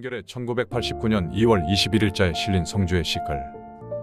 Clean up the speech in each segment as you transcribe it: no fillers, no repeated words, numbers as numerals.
한겨레 1989년 2월 21일자에 실린 성주의 시글.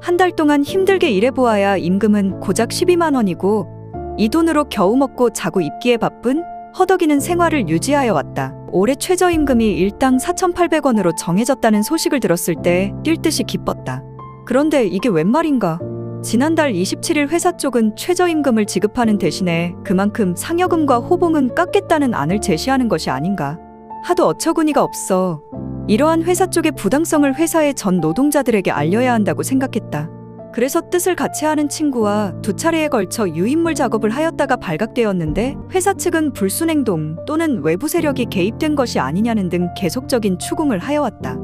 한 달 동안 힘들게 일해보아야 임금은 고작 12만 원이고 이 돈으로 겨우 먹고 자고 입기에 바쁜 허덕이는 생활을 유지하여 왔다. 올해 최저임금이 일당 4,800원으로 정해졌다는 소식을 들었을 때 뛸 듯이 기뻤다. 그런데 이게 웬 말인가? 지난달 27일 회사 쪽은 최저임금을 지급하는 대신에 그만큼 상여금과 호봉은 깎겠다는 안을 제시하는 것이 아닌가? 하도 어처구니가 없어. 이러한 회사 쪽의 부당성을 회사의 전 노동자들에게 알려야 한다고 생각했다. 그래서 뜻을 같이 하는 친구와 두 차례에 걸쳐 유인물 작업을 하였다가 발각되었는데 회사 측은 불순행동 또는 외부 세력이 개입된 것이 아니냐는 등 계속적인 추궁을 하여왔다.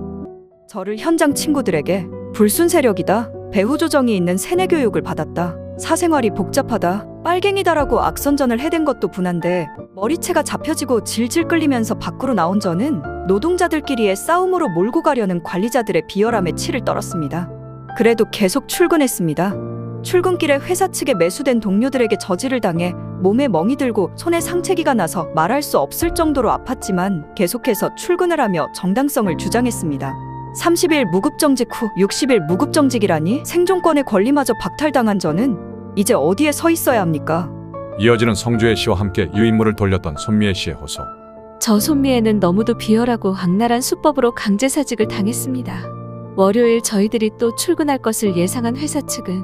저를 현장 친구들에게 불순 세력이다, 배후 조정이 있는 세뇌 교육을 받았다, 사생활이 복잡하다, 빨갱이다라고 악선전을 해댄 것도 분한데 머리채가 잡혀지고 질질 끌리면서 밖으로 나온 저는 노동자들끼리의 싸움으로 몰고 가려는 관리자들의 비열함에 치를 떨었습니다. 그래도 계속 출근했습니다. 출근길에 회사 측에 매수된 동료들에게 저지를 당해 몸에 멍이 들고 손에 상체기가 나서 말할 수 없을 정도로 아팠지만 계속해서 출근을 하며 정당성을 주장했습니다. 30일 무급정직 후 60일 무급정직이라니 생존권의 권리마저 박탈당한 저는 이제 어디에 서 있어야 합니까? 이어지는 성주의 시와 함께 유인물을 돌렸던 손미애 씨의 호소. 저 손미애는 너무도 비열하고 악랄한 수법으로 강제사직을 당했습니다. 월요일 저희들이 또 출근할 것을 예상한 회사 측은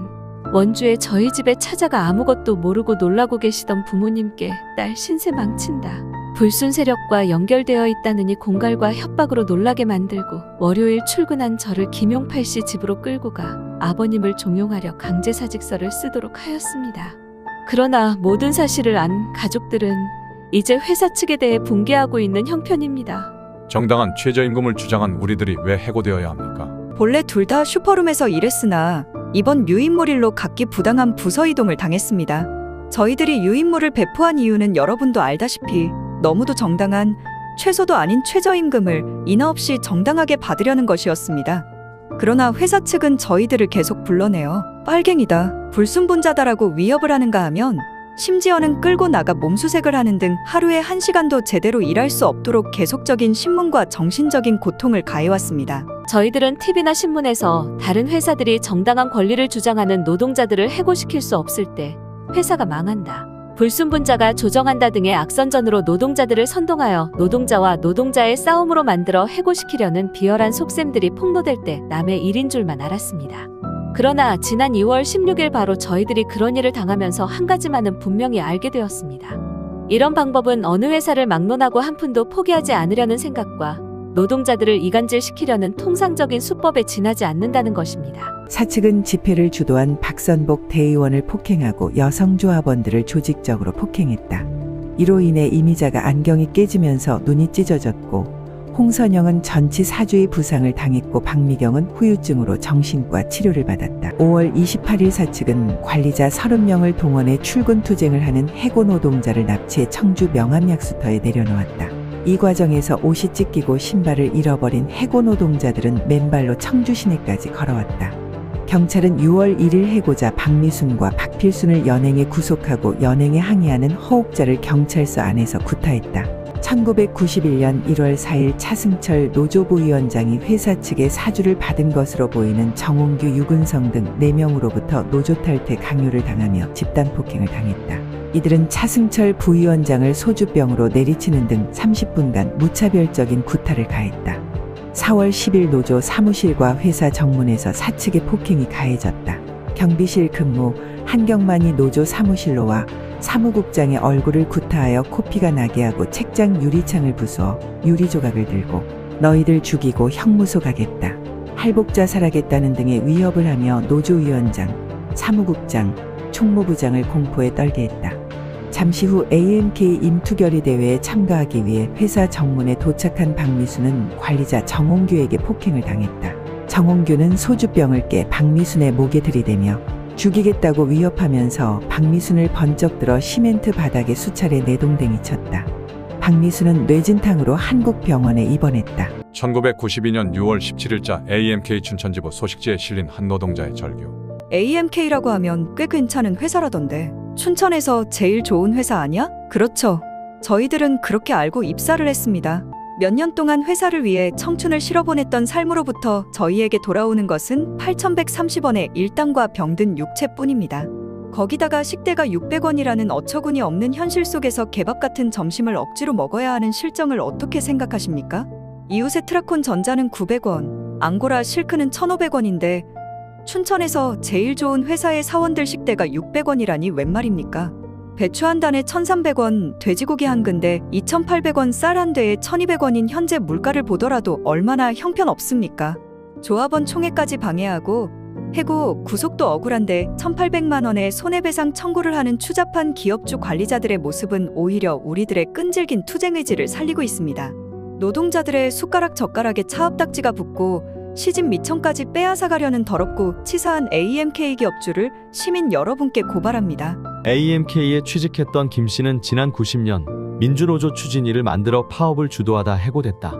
원주에 저희 집에 찾아가 아무것도 모르고 놀라고 계시던 부모님께 딸 신세 망친다, 불순 세력과 연결되어 있다느니 공갈과 협박으로 놀라게 만들고 월요일 출근한 저를 김용팔 씨 집으로 끌고 가 아버님을 종용하려 강제사직서를 쓰도록 하였습니다. 그러나 모든 사실을 안 가족들은 이제 회사 측에 대해 분개하고 있는 형편입니다. 정당한 최저임금을 주장한 우리들이 왜 해고되어야 합니까? 본래 둘 다 슈퍼룸에서 일했으나 이번 유인물일로 각기 부당한 부서 이동을 당했습니다. 저희들이 유인물을 배포한 이유는 여러분도 알다시피 너무도 정당한, 최소도 아닌 최저임금을 인하 없이 정당하게 받으려는 것이었습니다. 그러나 회사 측은 저희들을 계속 불러내어 빨갱이다, 불순분자다라고 위협을 하는가 하면 심지어는 끌고 나가 몸수색을 하는 등 하루에 1시간도 제대로 일할 수 없도록 계속적인 신문과 정신적인 고통을 가해왔습니다. 저희들은 TV나 신문에서 다른 회사들이 정당한 권리를 주장하는 노동자들을 해고시킬 수 없을 때 회사가 망한다, 불순분자가 조정한다 등의 악선전으로 노동자들을 선동하여 노동자와 노동자의 싸움으로 만들어 해고시키려는 비열한 속셈들이 폭로될 때 남의 일인 줄만 알았습니다. 그러나 지난 2월 16일 바로 저희들이 그런 일을 당하면서 한 가지만은 분명히 알게 되었습니다. 이런 방법은 어느 회사를 막론하고 한 푼도 포기하지 않으려는 생각과 노동자들을 이간질시키려는 통상적인 수법에 지나지 않는다는 것입니다. 사측은 집회를 주도한 박선복 대의원을 폭행하고 여성조합원들을 조직적으로 폭행했다. 이로 인해 이미자가 안경이 깨지면서 눈이 찢어졌고 홍선영은 전치 4주의 부상을 당했고 박미경은 후유증으로 정신과 치료를 받았다. 5월 28일 사측은 관리자 30명을 동원해 출근 투쟁을 하는 해고 노동자를 납치해 청주 명암약수터에 내려놓았다. 이 과정에서 옷이 찢기고 신발을 잃어버린 해고 노동자들은 맨발로 청주 시내까지 걸어왔다. 경찰은 6월 1일 해고자 박미순과 박필순을 연행해 구속하고 연행에 항의하는 허옥자를 경찰서 안에서 구타했다. 1991년 1월 4일 차승철 노조부위원장이 회사 측의 사주를 받은 것으로 보이는 정홍규, 유근성 등 4명으로부터 노조 탈퇴 강요를 당하며 집단 폭행을 당했다. 이들은 차승철 부위원장을 소주병으로 내리치는 등 30분간 무차별적인 구타를 가했다. 4월 10일 노조 사무실과 회사 정문에서 사측의 폭행이 가해졌다. 경비실 근무 한경만이 노조 사무실로 와 사무국장의 얼굴을 구타하여 코피가 나게 하고 책장 유리창을 부수어 유리조각을 들고 너희들 죽이고 형무소 가겠다, 할복자살하겠다는 등의 위협을 하며 노조위원장, 사무국장, 총무부장을 공포에 떨게 했다. 잠시 후 AMK 임투결의 대회에 참가하기 위해 회사 정문에 도착한 박미순은 관리자 정홍규에게 폭행을 당했다. 정홍규는 소주병을 깨 박미순의 목에 들이대며 죽이겠다고 위협하면서 박미순을 번쩍 들어 시멘트 바닥에 수차례 내동댕이 쳤다. 박미순은 뇌진탕으로 한국병원에 입원했다. 1992년 6월 17일자 AMK 춘천지부 소식지에 실린 한 노동자의 절규. AMK라고 하면 꽤 괜찮은 회사라던데 춘천에서 제일 좋은 회사 아니야? 그렇죠. 저희들은 그렇게 알고 입사를 했습니다. 몇 년 동안 회사를 위해 청춘을 실어보냈던 삶으로부터 저희에게 돌아오는 것은 8,130원의 일당과 병든 육체뿐입니다. 거기다가 식대가 600원이라는 어처구니 없는 현실 속에서 개밥 같은 점심을 억지로 먹어야 하는 실정을 어떻게 생각하십니까? 이웃의 트라콘 전자는 900원, 앙고라 실크는 1,500원인데 춘천에서 제일 좋은 회사의 사원들 식대가 600원이라니 웬 말입니까? 배추 한 단에 1,300원, 돼지고기 한 근데 2,800원, 쌀 한 대에 1,200원인 현재 물가를 보더라도 얼마나 형편없습니까? 조합원 총회까지 방해하고 해고, 구속도 억울한데 1,800만 원의 손해배상 청구를 하는 추잡한 기업주 관리자들의 모습은 오히려 우리들의 끈질긴 투쟁 의지를 살리고 있습니다. 노동자들의 숟가락 젓가락에 차업딱지가 붙고 시집 미천까지 빼앗아가려는 더럽고 치사한 AMK 기업주를 시민 여러분께 고발합니다. AMK에 취직했던 김 씨는 지난 90년 민주노조 추진위를 만들어 파업을 주도하다 해고됐다.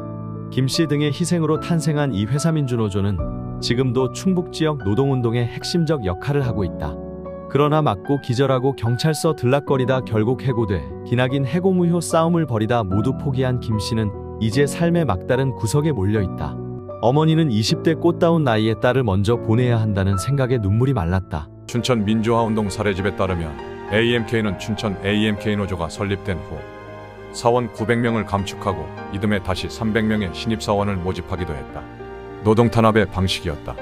김 씨 등의 희생으로 탄생한 이 회사 민주노조는 지금도 충북 지역 노동운동의 핵심적 역할을 하고 있다. 그러나 맞고 기절하고 경찰서 들락거리다 결국 해고돼 기나긴 해고무효 싸움을 벌이다 모두 포기한 김 씨는 이제 삶의 막다른 구석에 몰려있다. 어머니는 20대 꽃다운 나이에 딸을 먼저 보내야 한다는 생각에 눈물이 말랐다. 춘천 민주화운동 사례집에 따르면 AMK는 춘천 AMK 노조가 설립된 후 사원 900명을 감축하고 이듬해 다시 300명의 신입사원을 모집하기도 했다. 노동 탄압의 방식이었다.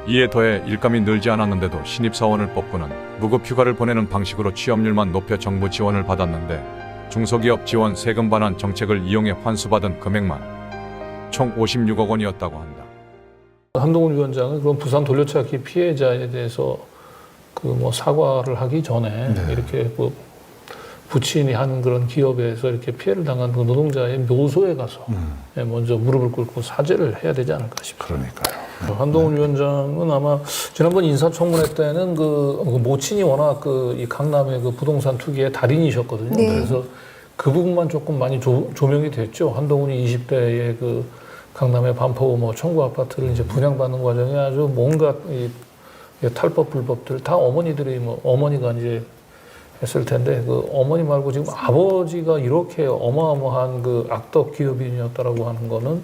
이에 더해 일감이 늘지 않았는데도 신입사원을 뽑고는 무급휴가를 보내는 방식으로 취업률만 높여 정부 지원을 받았는데 중소기업 지원 세금 반환 정책을 이용해 환수받은 금액만 총 56억 원이었다고 한다. 한동훈 위원장은 그런 부산 돌려찾기 피해자에 대해서 사과를 하기 전에 이렇게 부친이 하는 그런 기업에서 이렇게 피해를 당한 그 노동자의 묘소에 가서 먼저 무릎을 꿇고 사죄를 해야 되지 않을까 싶습니다. 그러니까요. 한동훈 위원장은 아마 지난번 인사청문회 때는 그 모친이 워낙 이 강남의 그 부동산 투기의 달인이셨거든요. 네. 그래서 그 부분만 조금 많이 조명이 됐죠. 한동훈이 20대에 그 강남의 반포 청구 아파트를 이제 분양받는 과정에 아주 뭔가 이 탈법 불법들 다 어머니들이 어머니가 이제 했을 텐데 그 어머니 말고 지금 아버지가 이렇게 어마어마한 그 악덕 기업인이었다라고 하는 거는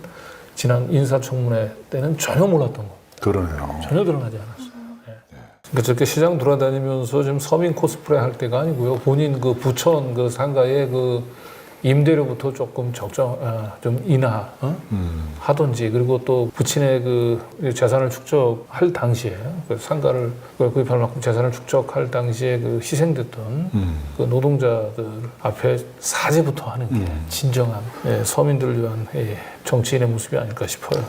지난 인사청문회 때는 전혀 몰랐던 거. 그러네요. 전혀 드러나지 않았어요. 네. 그러니까 저렇게 시장 돌아다니면서 지금 서민 코스프레 할 때가 아니고요. 본인 그 부천 그 상가의 그 임대료부터 조금 좀 인하 하든지 그리고 또 부친의 그 재산을 축적할 당시에 그 상가를 구입할 만큼 재산을 축적할 당시에 그 희생됐던 그 노동자들 앞에 사죄부터 하는 게 진정한 서민들을 위한 정치인의 모습이 아닐까 싶어요.